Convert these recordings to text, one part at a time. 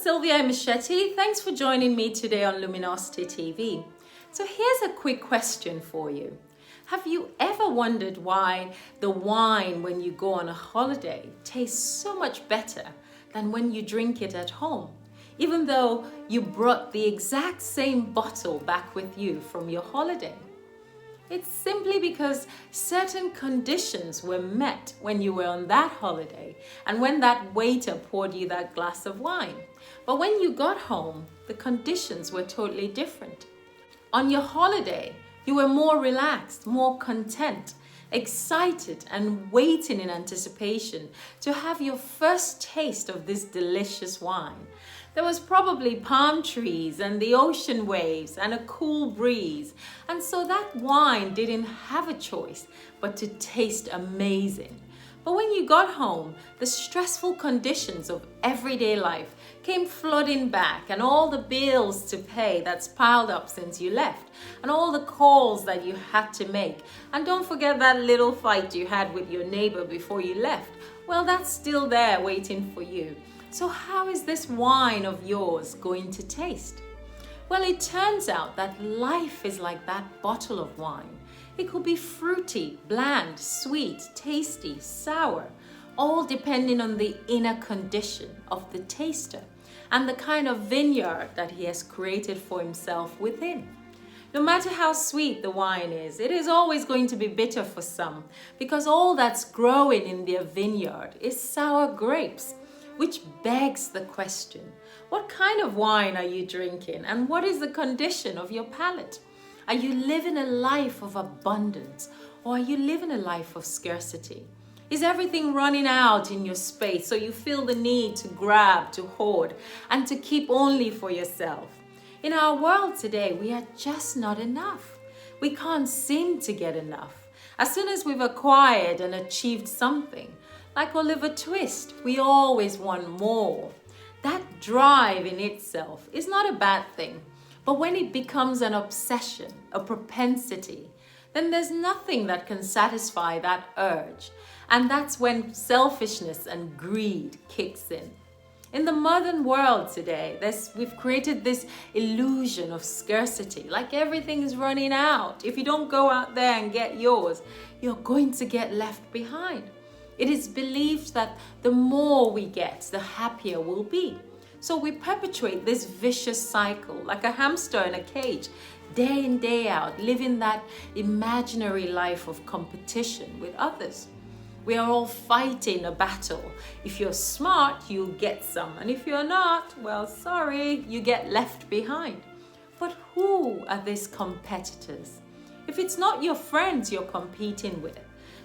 Sylvia Michetti. Thanks for joining me today on Luminosity TV. So here's a quick question for you. Have you ever wondered why the wine when you go on a holiday tastes so much better than when you drink it at home, even though you brought the exact same bottle back with you from your holiday? It's simply because certain conditions were met when you were on that holiday and when that waiter poured you that glass of wine. But when you got home, the conditions were totally different. On your holiday, you were more relaxed, more content, excited and waiting in anticipation to have your first taste of this delicious wine. There was probably palm trees and the ocean waves and a cool breeze. And so that wine didn't have a choice but to taste amazing. But when you got home, the stressful conditions of everyday life came flooding back, and all the bills to pay that's piled up since you left, and all the calls that you had to make. And don't forget that little fight you had with your neighbor before you left. Well, that's still there waiting for you. So how is this wine of yours going to taste? Well, it turns out that life is like that bottle of wine. It could be fruity, bland, sweet, tasty, sour, all depending on the inner condition of the taster and the kind of vineyard that he has created for himself within. No matter how sweet the wine is, it is always going to be bitter for some, because all that's growing in their vineyard is sour grapes. Which begs the question, what kind of wine are you drinking, and what is the condition of your palate? Are you living a life of abundance, or are you living a life of scarcity? Is everything running out in your space so you feel the need to grab, to hoard, and to keep only for yourself? In our world today, we are just not enough. We can't seem to get enough. As soon as we've acquired and achieved something, like Oliver Twist, we always want more. That drive in itself is not a bad thing, but when it becomes an obsession, a propensity, then there's nothing that can satisfy that urge. And that's when selfishness and greed kicks in. In the modern world today, we've created this illusion of scarcity, like everything is running out. If you don't go out there and get yours, you're going to get left behind. It is believed that the more we get, the happier we'll be. So we perpetuate this vicious cycle like a hamster in a cage, day in, day out, living that imaginary life of competition with others. We are all fighting a battle. If you're smart, you'll get some. And if you're not, well, sorry, you get left behind. But who are these competitors? If it's not your friends you're competing with,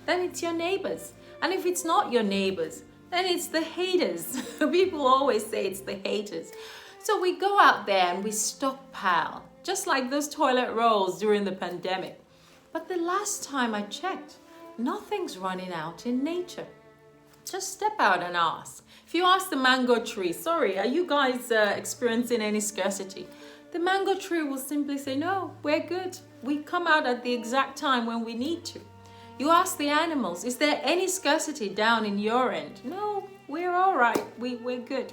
then it's your neighbors. And if it's not your neighbors, then it's the haters. People always say it's the haters. So we go out there and we stockpile, just like those toilet rolls during the pandemic. But the last time I checked, nothing's running out in nature. Just step out and ask. If you ask the mango tree, sorry, are you guys experiencing any scarcity? The mango tree will simply say, no, we're good. We come out at the exact time when we need to. You ask the animals, is there any scarcity down in your end? No, we're all right. We're good.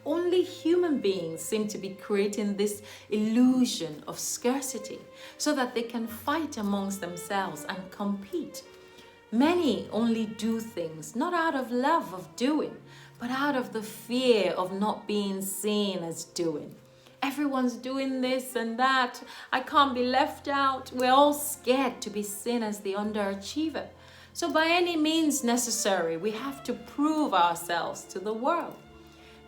Only human beings seem to be creating this illusion of scarcity so that they can fight amongst themselves and compete. Many only do things not out of love of doing, but out of the fear of not being seen as doing. Everyone's doing this and that. I can't be left out. We're all scared to be seen as the underachiever. So by any means necessary, we have to prove ourselves to the world.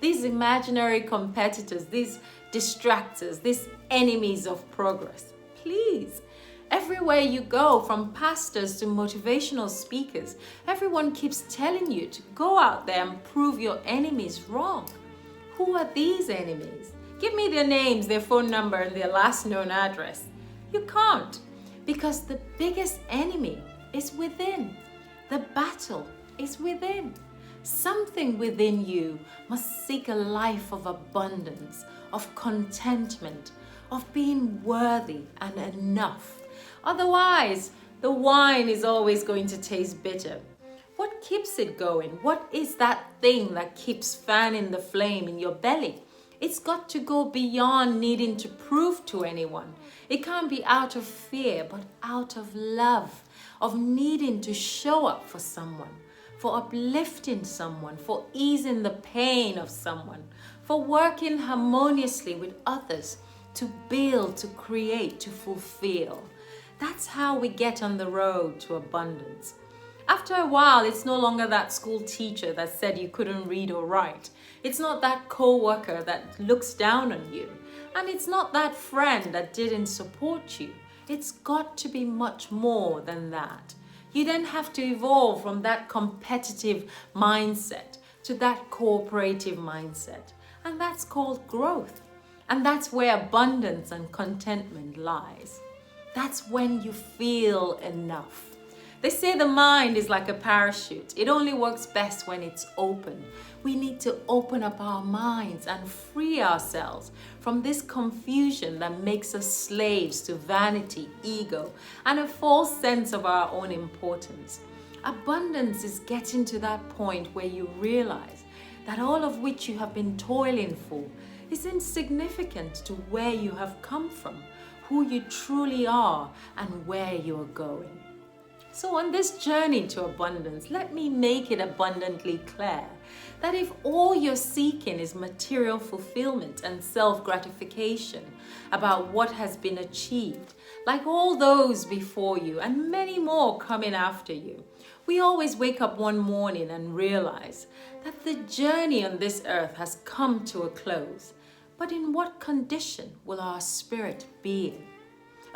These imaginary competitors, these distractors, these enemies of progress, please, everywhere you go, from pastors to motivational speakers, everyone keeps telling you to go out there and prove your enemies wrong. Who are these enemies? Give me their names, their phone number, and their last known address. You can't, because the biggest enemy is within. The battle is within. Something within you must seek a life of abundance, of contentment, of being worthy and enough. Otherwise, the wine is always going to taste bitter. What keeps it going? What is that thing that keeps fanning the flame in your belly? It's got to go beyond needing to prove to anyone. It can't be out of fear, but out of love, of needing to show up for someone, for uplifting someone, for easing the pain of someone, for working harmoniously with others, to build, to create, to fulfill. That's how we get on the road to abundance. After a while, it's no longer that school teacher that said you couldn't read or write. It's not that co-worker that looks down on you. And it's not that friend that didn't support you. It's got to be much more than that. You then have to evolve from that competitive mindset to that cooperative mindset. And that's called growth. And that's where abundance and contentment lies. That's when you feel enough. They say the mind is like a parachute. It only works best when it's open. We need to open up our minds and free ourselves from this confusion that makes us slaves to vanity, ego, and a false sense of our own importance. Abundance is getting to that point where you realize that all of which you have been toiling for is insignificant to where you have come from, who you truly are, and where you are going. So on this journey to abundance, let me make it abundantly clear that if all you're seeking is material fulfillment and self-gratification about what has been achieved, like all those before you and many more coming after you, we always wake up one morning and realize that the journey on this earth has come to a close. But in what condition will our spirit be in?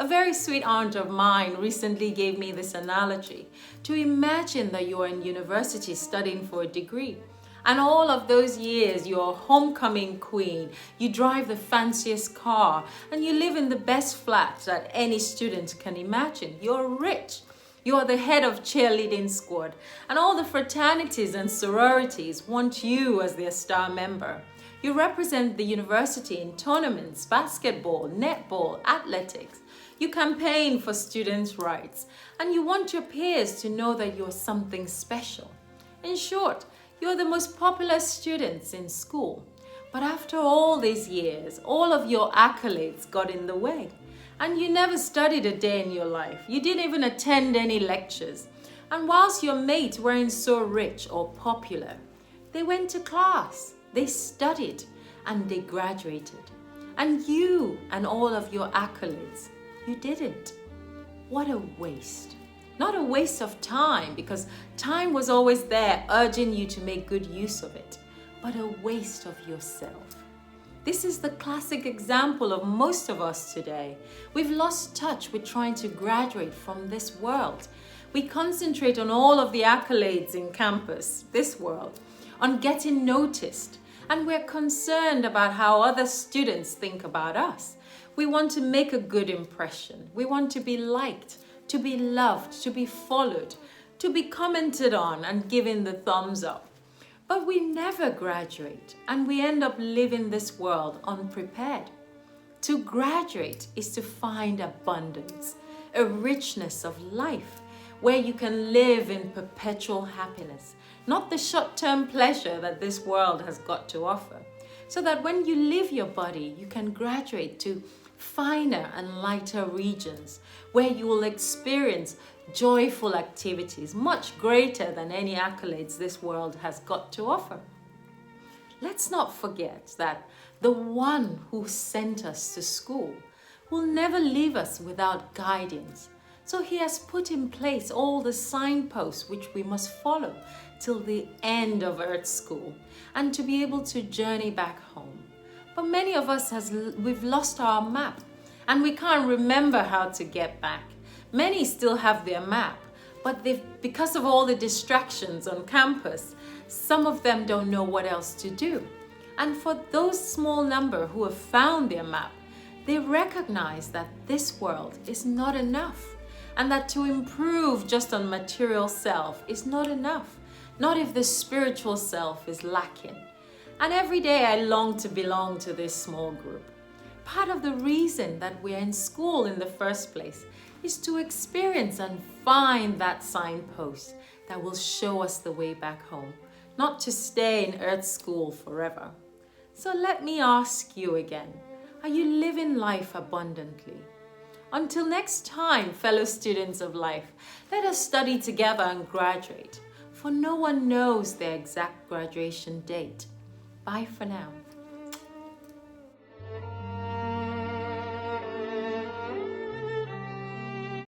A very sweet aunt of mine recently gave me this analogy to imagine that you're in university studying for a degree. And all of those years, you're a homecoming queen, you drive the fanciest car, and you live in the best flat that any student can imagine. You're rich. You're the head of cheerleading squad, and all the fraternities and sororities want you as their star member. You represent the university in tournaments, basketball, netball, athletics. You campaign for students' rights, and you want your peers to know that you're something special. In short, you're the most popular students in school. But after all these years, all of your accolades got in the way. And you never studied a day in your life. You didn't even attend any lectures. And whilst your mates weren't so rich or popular, they went to class, they studied, and they graduated. And you and all of your accolades, you didn't. What a waste. Not a waste of time, because time was always there urging you to make good use of it, but a waste of yourself. This is the classic example of most of us today. We've lost touch with trying to graduate from this world. We concentrate on all of the accolades in campus, this world, on getting noticed, and we're concerned about how other students think about us. We want to make a good impression. We want to be liked, to be loved, to be followed, to be commented on and given the thumbs up. But we never graduate, and we end up living this world unprepared. To graduate is to find abundance, a richness of life, where you can live in perpetual happiness, not the short-term pleasure that this world has got to offer. So that when you leave your body, you can graduate to finer and lighter regions where you will experience joyful activities much greater than any accolades this world has got to offer. Let's not forget that the one who sent us to school will never leave us without guidance. So he has put in place all the signposts which we must follow till the end of Earth School and to be able to journey back home. But many of us, we've lost our map and we can't remember how to get back. Many still have their map, but because of all the distractions on campus, some of them don't know what else to do. And for those small number who have found their map, they recognize that this world is not enough, and that to improve just on material self is not enough, not if the spiritual self is lacking. And every day I long to belong to this small group. Part of the reason that we're in school in the first place is to experience and find that signpost that will show us the way back home, not to stay in Earth School forever. So let me ask you again, are you living life abundantly? Until next time, fellow students of life, let us study together and graduate, for no one knows their exact graduation date. Bye for now.